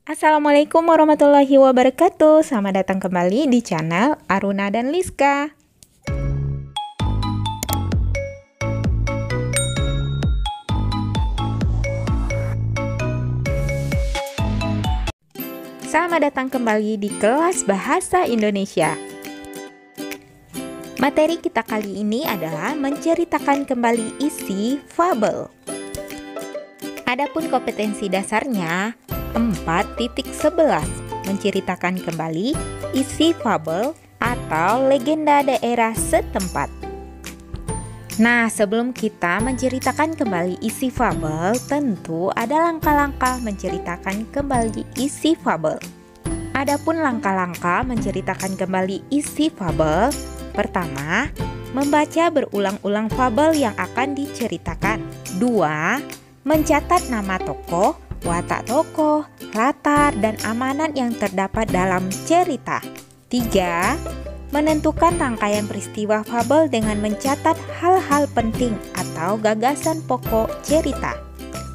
Assalamualaikum warahmatullahi wabarakatuh. Selamat datang kembali di channel Aruna dan Liska. Selamat datang kembali di kelas Bahasa Indonesia. Materi kita kali ini adalah menceritakan kembali isi fabel. Adapun kompetensi dasarnya 4.11 menceritakan kembali isi fabel atau legenda daerah setempat. Nah, sebelum kita menceritakan kembali isi fabel, tentu ada langkah-langkah menceritakan kembali isi fabel. Adapun langkah-langkah menceritakan kembali isi fabel, pertama, membaca berulang-ulang fabel yang akan diceritakan. 2. Mencatat nama tokoh, watak tokoh, latar, dan amanat yang terdapat dalam cerita. 3. Menentukan rangkaian peristiwa fabel dengan mencatat hal-hal penting atau gagasan pokok cerita.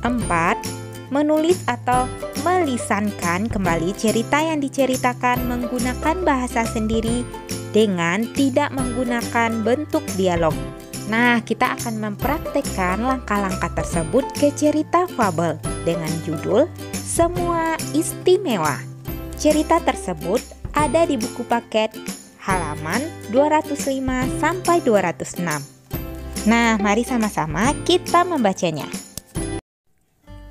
4. Menulis atau melisankan kembali cerita yang diceritakan menggunakan bahasa sendiri dengan tidak menggunakan bentuk dialog. Nah, kita akan mempraktekkan langkah-langkah tersebut ke cerita fabel dengan judul Semua Istimewa. Cerita tersebut ada di buku paket halaman 205 sampai 206. Nah, mari sama-sama kita membacanya.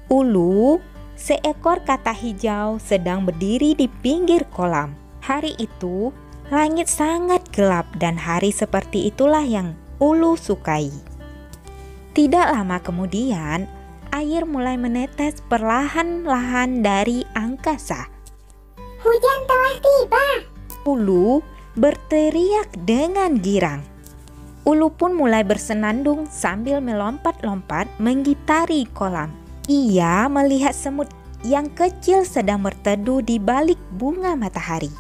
Ulu, seekor kata hijau sedang berdiri di pinggir kolam. Hari itu, langit sangat gelap dan hari seperti itulah yang Ulu sukai. Tidak lama kemudian, air mulai menetes perlahan-lahan dari angkasa. Hujan telah tiba. Ulu berteriak dengan girang. Ulu pun mulai bersenandung sambil melompat-lompat menggitari kolam. Ia melihat semut yang kecil sedang berteduh di balik bunga matahari.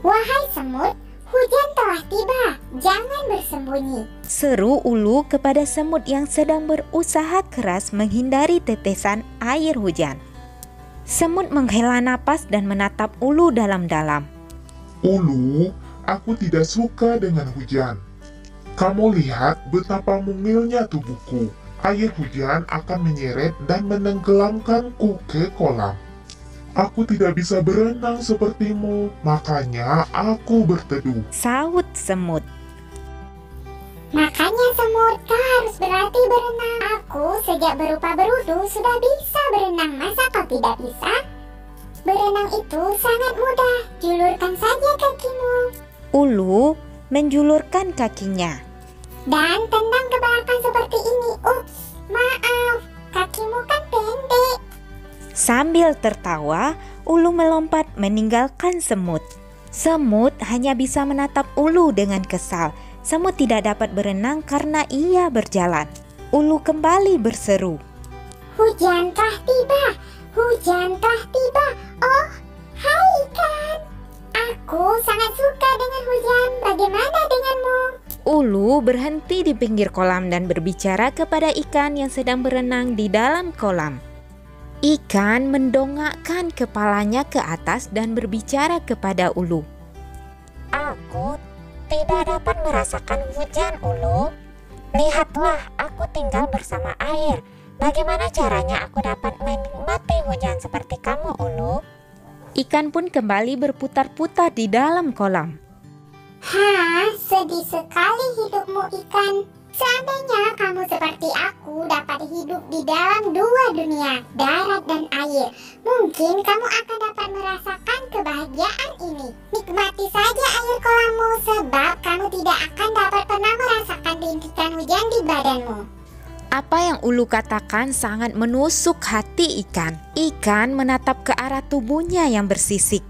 Wahai semut, hujan telah tiba. Jangan bersembunyi, seru Ulu kepada semut yang sedang berusaha keras menghindari tetesan air hujan. Semut menghela napas dan menatap Ulu dalam-dalam. Ulu, aku tidak suka dengan hujan. Kamu lihat betapa mungilnya tubuhku. Air hujan akan menyeret dan menenggelamkanku ke kolam. Aku tidak bisa berenang sepertimu, makanya aku berteduh, sahut semut. makanya semut, kau harus berlatih berenang. Aku sejak berupa berudu sudah bisa berenang. Masa kau tidak bisa? Berenang itu sangat mudah. Julurkan saja kakimu Ulu menjulurkan kakinya. dan tendang ke belakang seperti ini. Ups, maaf, kakimu kan pendek. Sambil tertawa, Ulu melompat meninggalkan semut. Semut hanya bisa menatap Ulu dengan kesal. Semut tidak dapat berenang karena ia berjalan. Ulu kembali berseru. Hujan telah tiba. Hujan telah tiba. Oh, hai ikan. Aku sangat suka dengan hujan. Bagaimana denganmu? Ulu berhenti di pinggir kolam dan berbicara kepada ikan yang sedang berenang di dalam kolam. Ikan mendongakkan kepalanya ke atas dan berbicara kepada Ulu. Aku tidak dapat merasakan hujan, Ulu. Lihatlah, aku tinggal bersama air. Bagaimana caranya aku dapat menikmati hujan seperti kamu, Ulu? Ikan pun kembali berputar-putar di dalam kolam. Sedih sekali hidupmu ikan. Seandainya kamu seperti aku dapat hidup di dalam dua dunia, darat dan air, mungkin kamu akan dapat merasakan kebahagiaan ini. Nikmati saja air kolammu sebab kamu tidak akan dapat pernah merasakan rintikan hujan di badanmu. Apa yang Ulu katakan sangat menusuk hati ikan. Ikan menatap ke arah tubuhnya yang bersisik,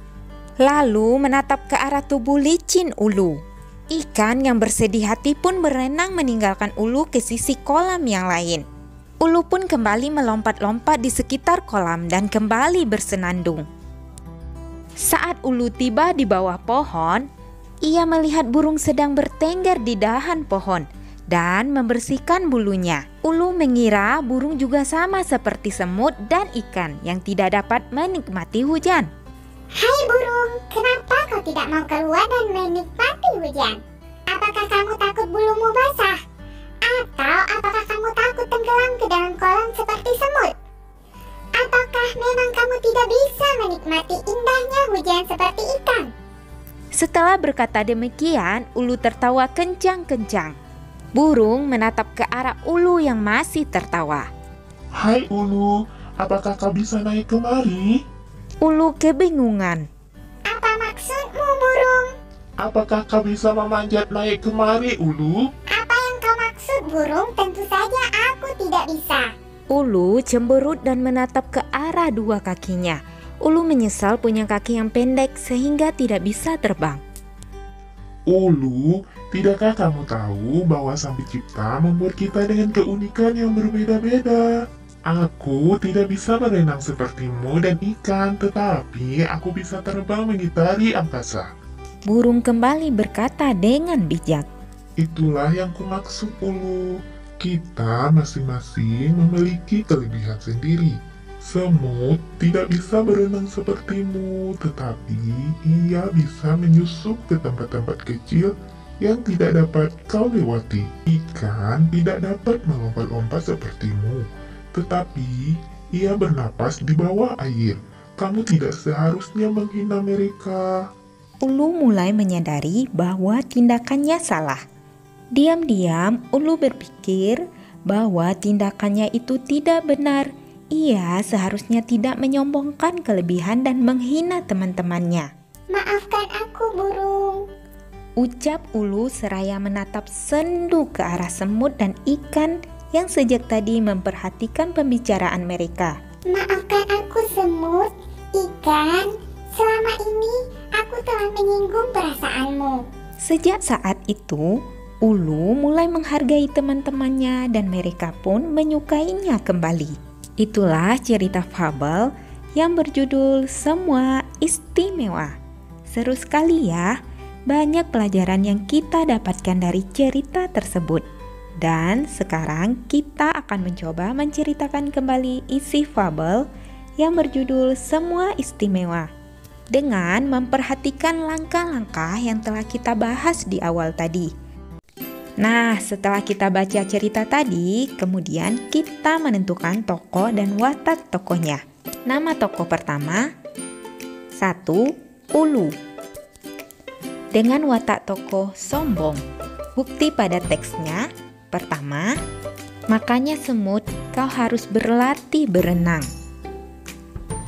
lalu menatap ke arah tubuh licin Ulu. Ikan yang bersedih hati pun berenang meninggalkan Ulu ke sisi kolam yang lain. Ulu pun kembali melompat-lompat di sekitar kolam dan kembali bersenandung. Saat Ulu tiba di bawah pohon, ia melihat burung sedang bertengger di dahan pohon. dan membersihkan bulunya. Ulu mengira burung juga sama seperti semut dan ikan yang tidak dapat menikmati hujan. Hai burung, kenapa kau tidak mau keluar dan menikmati hujan? Apakah kamu takut bulumu basah? Atau apakah kamu takut tenggelam ke dalam kolam seperti semut? Ataukah memang kamu tidak bisa menikmati indahnya hujan seperti ikan? Setelah berkata demikian, Ulu tertawa kencang-kencang. Burung menatap ke arah Ulu yang masih tertawa. Hai Ulu, apakah kau bisa naik kemari? Ulu kebingungan. Apa maksudmu burung? Apakah kau bisa memanjat naik kemari, Ulu? Apa yang kau maksud burung? Tentu saja aku tidak bisa. Ulu cemberut dan menatap ke arah dua kakinya. Ulu menyesal punya kaki yang pendek sehingga tidak bisa terbang. Ulu, tidakkah kamu tahu bahwa Sang Pencipta membuat kita dengan keunikan yang berbeda-beda? Aku tidak bisa berenang sepertimu dan ikan, tetapi aku bisa terbang mengitari angkasa. Burung kembali berkata dengan bijak. Itulah yang kumaksud, Ulu. Kita masing-masing memiliki kelebihan sendiri. Semut tidak bisa berenang sepertimu, tetapi ia bisa menyusup ke tempat-tempat kecil yang tidak dapat kau lewati. Ikan tidak dapat melompat-lompat sepertimu, tetapi ia bernapas di bawah air. Kamu tidak seharusnya menghina mereka. Ulu mulai menyadari bahwa tindakannya salah. Diam-diam Ulu berpikir bahwa tindakannya itu tidak benar. Ia seharusnya tidak menyombongkan kelebihan dan menghina teman-temannya. Maafkan aku burung. Ucap Ulu seraya menatap sendu ke arah semut dan ikan yang sejak tadi memperhatikan pembicaraan mereka. Maafkan aku semut, ikan. Selama ini aku telah menyinggung perasaanmu. Sejak saat itu, Ulu mulai menghargai teman-temannya dan mereka pun menyukainya kembali. Itulah cerita fabel yang berjudul Semua Istimewa. Seru sekali ya, banyak pelajaran yang kita dapatkan dari cerita tersebut. Dan sekarang kita akan mencoba menceritakan kembali isi fabel yang berjudul Semua Istimewa dengan memperhatikan langkah-langkah yang telah kita bahas di awal tadi. Nah, setelah kita baca cerita tadi, kemudian kita menentukan tokoh dan watak tokohnya. Nama tokoh pertama, 1. Ulu. Dengan watak tokoh sombong. Bukti pada teksnya, pertama, makanya semut kau harus berlatih berenang.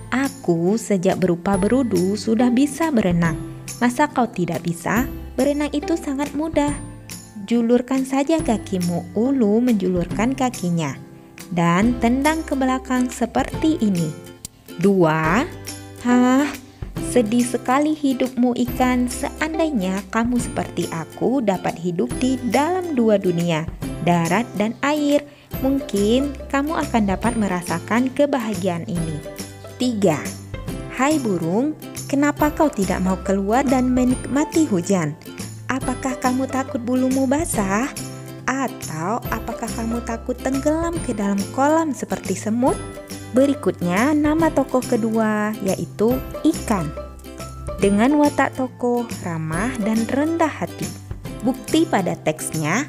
Aku sejak berupa berudu sudah bisa berenang. Masa kau tidak bisa? Berenang itu sangat mudah. Julurkan saja kakimu. Ulu menjulurkan kakinya dan tendang ke belakang seperti ini. 2. Sedih sekali hidupmu ikan. Seandainya kamu seperti aku dapat hidup di dalam dua dunia, darat dan air, mungkin kamu akan dapat merasakan kebahagiaan ini. 3. Hai burung, kenapa kau tidak mau keluar dan menikmati hujan? Apakah kamu takut bulumu basah? Atau apakah kamu takut tenggelam ke dalam kolam seperti semut? Berikutnya nama tokoh kedua yaitu ikan. Dengan watak tokoh ramah dan rendah hati. Bukti pada teksnya,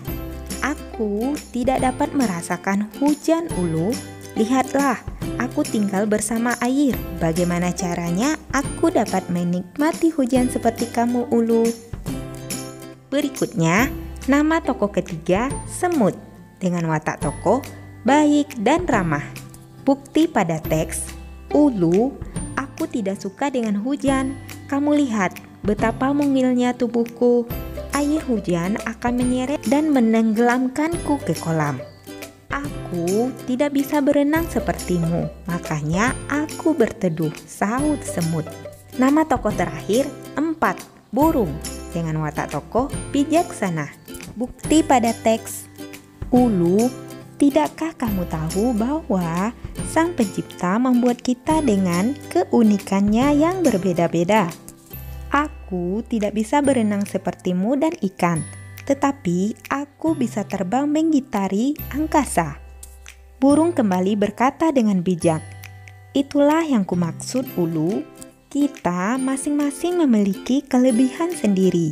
aku tidak dapat merasakan hujan Ulu. Lihatlah, aku tinggal bersama air. Bagaimana caranya aku dapat menikmati hujan seperti kamu Ulu? Berikutnya, nama tokoh ketiga semut dengan watak tokoh baik dan ramah. Bukti pada teks, Ulu, aku tidak suka dengan hujan. Kamu lihat betapa mungilnya tubuhku. Air hujan akan menyeret dan menenggelamkanku ke kolam. Aku tidak bisa berenang sepertimu, makanya aku berteduh, sahut semut. Nama tokoh terakhir 4, burung dengan watak tokoh bijaksana. Bukti pada teks, Ulu, tidakkah kamu tahu bahwa Sang Pencipta membuat kita dengan keunikannya yang berbeda-beda? Aku tidak bisa berenang sepertimu dan ikan, tetapi aku bisa terbang menggitari angkasa. Burung kembali berkata dengan bijak, "Itulah yang kumaksud, Ulu. Kita masing-masing memiliki kelebihan sendiri.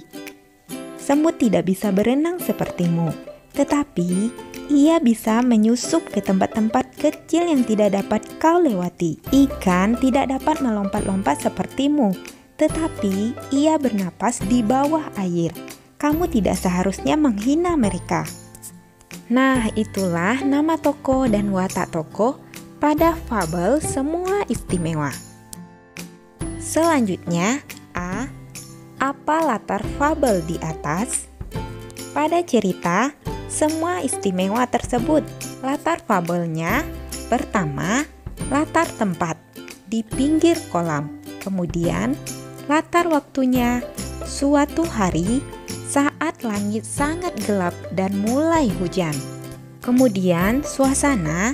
Semut tidak bisa berenang sepertimu, tetapi ia bisa menyusup ke tempat-tempat kecil yang tidak dapat kau lewati. Ikan tidak dapat melompat-lompat sepertimu, tetapi ia bernapas di bawah air. Kamu tidak seharusnya menghina mereka." Nah, itulah nama tokoh dan watak tokoh pada fabel Semua Istimewa. Selanjutnya, A. Apa latar fabel di atas? Pada cerita Semua Istimewa tersebut, latar fabelnya pertama, latar tempat di pinggir kolam. Kemudian, latar waktunya suatu hari saat langit sangat gelap dan mulai hujan. Kemudian, suasana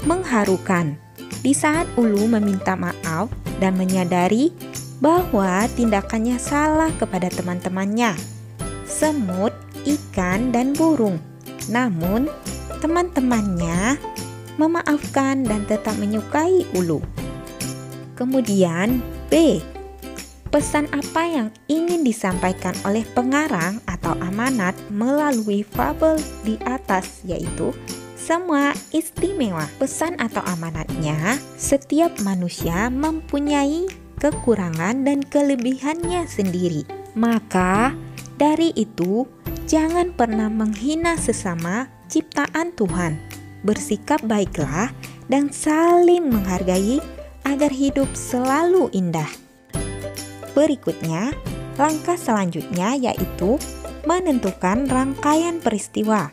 mengharukan di saat Ulu meminta maaf dan menyadari bahwa tindakannya salah kepada teman-temannya, semut, ikan, dan burung. Namun, teman-temannya memaafkan dan tetap menyukai Ulu. Kemudian, B. Pesan apa yang ingin disampaikan oleh pengarang atau amanat melalui fabel di atas, yaitu Semua Istimewa. Pesan atau amanatnya, setiap manusia mempunyai kekurangan dan kelebihannya sendiri. Maka, dari itu, jangan pernah menghina sesama ciptaan Tuhan. Bersikap baiklah dan saling menghargai agar hidup selalu indah. Berikutnya, langkah selanjutnya yaitu menentukan rangkaian peristiwa.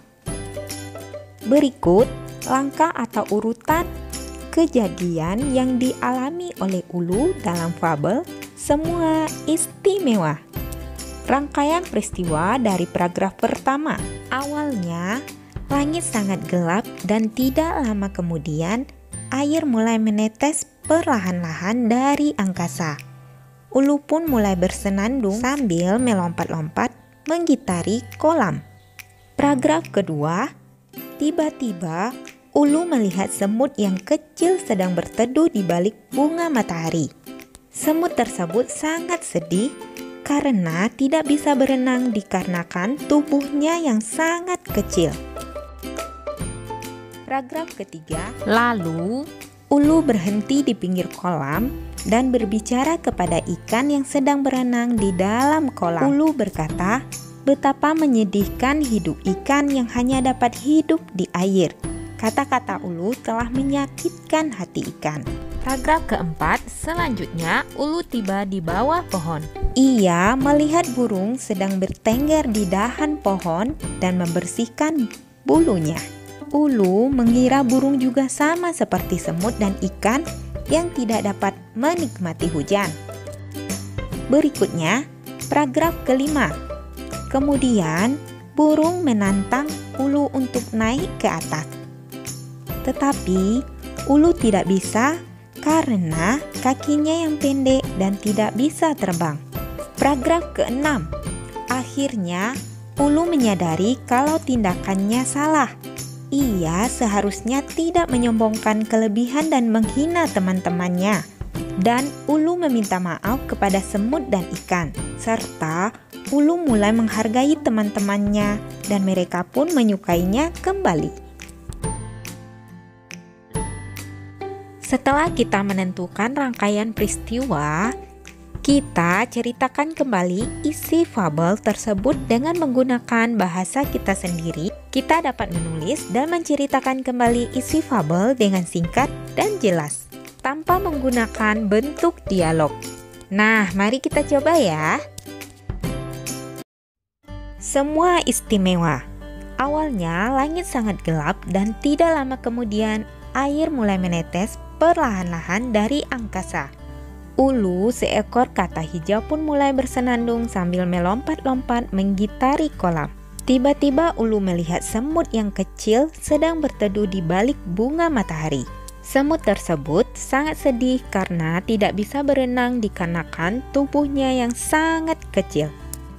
Berikut langkah atau urutan kejadian yang dialami oleh Ulu dalam fabel Semua Istimewa. Rangkaian peristiwa dari paragraf pertama. Awalnya, langit sangat gelap dan tidak lama kemudian air mulai menetes perlahan-lahan dari angkasa. Ulu pun mulai bersenandung sambil melompat-lompat menggitari kolam. Paragraf kedua, tiba-tiba Ulu melihat semut yang kecil sedang berteduh di balik bunga matahari. Semut tersebut sangat sedih karena tidak bisa berenang dikarenakan tubuhnya yang sangat kecil. Paragraf ketiga, lalu Ulu berhenti di pinggir kolam dan berbicara kepada ikan yang sedang berenang di dalam kolam. Ulu berkata, betapa menyedihkan hidup ikan yang hanya dapat hidup di air. Kata-kata Ulu telah menyakitkan hati ikan. Paragraf keempat, selanjutnya Ulu tiba di bawah pohon. Ia melihat burung sedang bertengger di dahan pohon dan membersihkan bulunya. Ulu mengira burung juga sama seperti semut dan ikan yang tidak dapat menikmati hujan. Berikutnya, paragraf kelima. Kemudian, burung menantang Ulu untuk naik ke atas. Tetapi, Ulu tidak bisa karena kakinya yang pendek dan tidak bisa terbang. Paragraf keenam. Akhirnya, Ulu menyadari kalau tindakannya salah. Ia seharusnya tidak menyombongkan kelebihan dan menghina teman-temannya. Dan Ulu meminta maaf kepada semut dan ikan, serta Ulu mulai menghargai teman-temannya dan mereka pun menyukainya kembali. Setelah kita menentukan rangkaian peristiwa, kita ceritakan kembali isi fabel tersebut dengan menggunakan bahasa kita sendiri. Kita dapat menulis dan menceritakan kembali isi fabel dengan singkat dan jelas, tanpa menggunakan bentuk dialog. Nah, mari kita coba ya. Semua Istimewa. Awalnya langit sangat gelap dan tidak lama kemudian air mulai menetes perlahan-lahan dari angkasa. Ulu, seekor kata hijau pun mulai bersenandung sambil melompat-lompat menggitari kolam. Tiba-tiba Ulu melihat semut yang kecil sedang berteduh di balik bunga matahari. Semut tersebut sangat sedih karena tidak bisa berenang dikarenakan tubuhnya yang sangat kecil.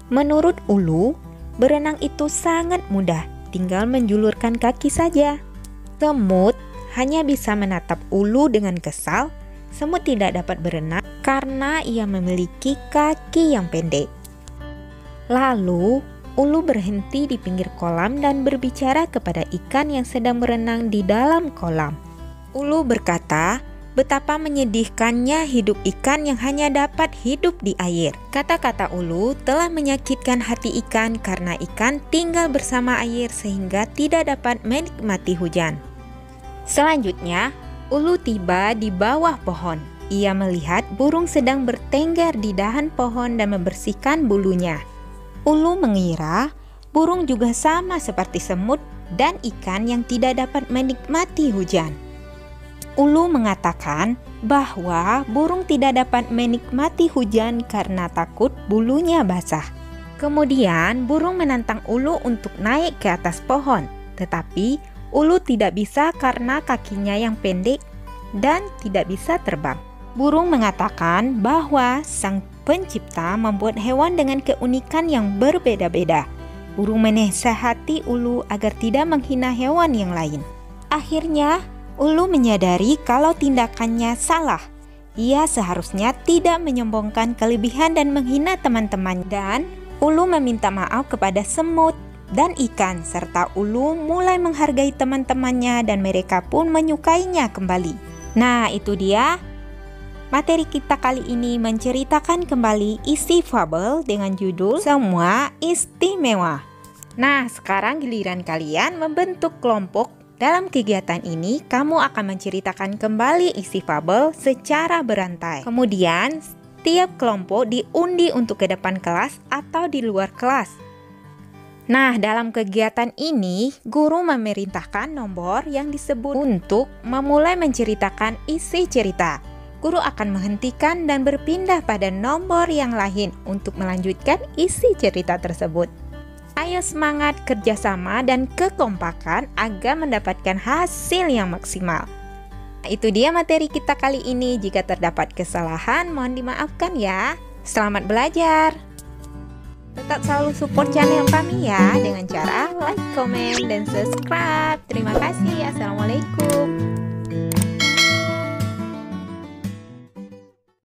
Menurut Ulu, berenang itu sangat mudah, tinggal menjulurkan kaki saja. Semut hanya bisa menatap Ulu dengan kesal. Semut tidak dapat berenang karena ia memiliki kaki yang pendek. Lalu, Ulu berhenti di pinggir kolam dan berbicara kepada ikan yang sedang berenang di dalam kolam. Ulu berkata, betapa menyedihkannya hidup ikan yang hanya dapat hidup di air. Kata-kata Ulu telah menyakitkan hati ikan karena ikan tinggal bersama air sehingga tidak dapat menikmati hujan. Selanjutnya, Ulu tiba di bawah pohon. Ia melihat burung sedang bertengger di dahan pohon dan membersihkan bulunya. Ulu mengira burung juga sama seperti semut dan ikan yang tidak dapat menikmati hujan. Ulu mengatakan bahwa burung tidak dapat menikmati hujan karena takut bulunya basah. Kemudian burung menantang Ulu untuk naik ke atas pohon, tetapi Ulu tidak bisa karena kakinya yang pendek dan tidak bisa terbang. Burung mengatakan bahwa Sang Pencipta membuat hewan dengan keunikan yang berbeda-beda. Burung menasihati Ulu agar tidak menghina hewan yang lain. Akhirnya, Ulu menyadari kalau tindakannya salah. Ia seharusnya tidak menyombongkan kelebihan dan menghina teman-teman. Dan Ulu meminta maaf kepada semut dan ikan, serta Ulu mulai menghargai teman-temannya dan mereka pun menyukainya kembali. Nah, itu dia materi kita kali ini, menceritakan kembali isi fabel dengan judul Semua Istimewa. Nah, sekarang giliran kalian membentuk kelompok. Dalam kegiatan ini, kamu akan menceritakan kembali isi fabel secara berantai. Kemudian, setiap kelompok diundi untuk ke depan kelas atau di luar kelas. Nah, dalam kegiatan ini, guru memerintahkan nomor yang disebut untuk memulai menceritakan isi cerita. Guru akan menghentikan dan berpindah pada nomor yang lain untuk melanjutkan isi cerita tersebut. Ayo semangat kerjasama dan kekompakan agar mendapatkan hasil yang maksimal. Itu dia materi kita kali ini. Jika terdapat kesalahan, mohon dimaafkan ya. Selamat belajar. Tetap selalu support channel kami ya dengan cara like, comment, dan subscribe. Terima kasih. Assalamualaikum.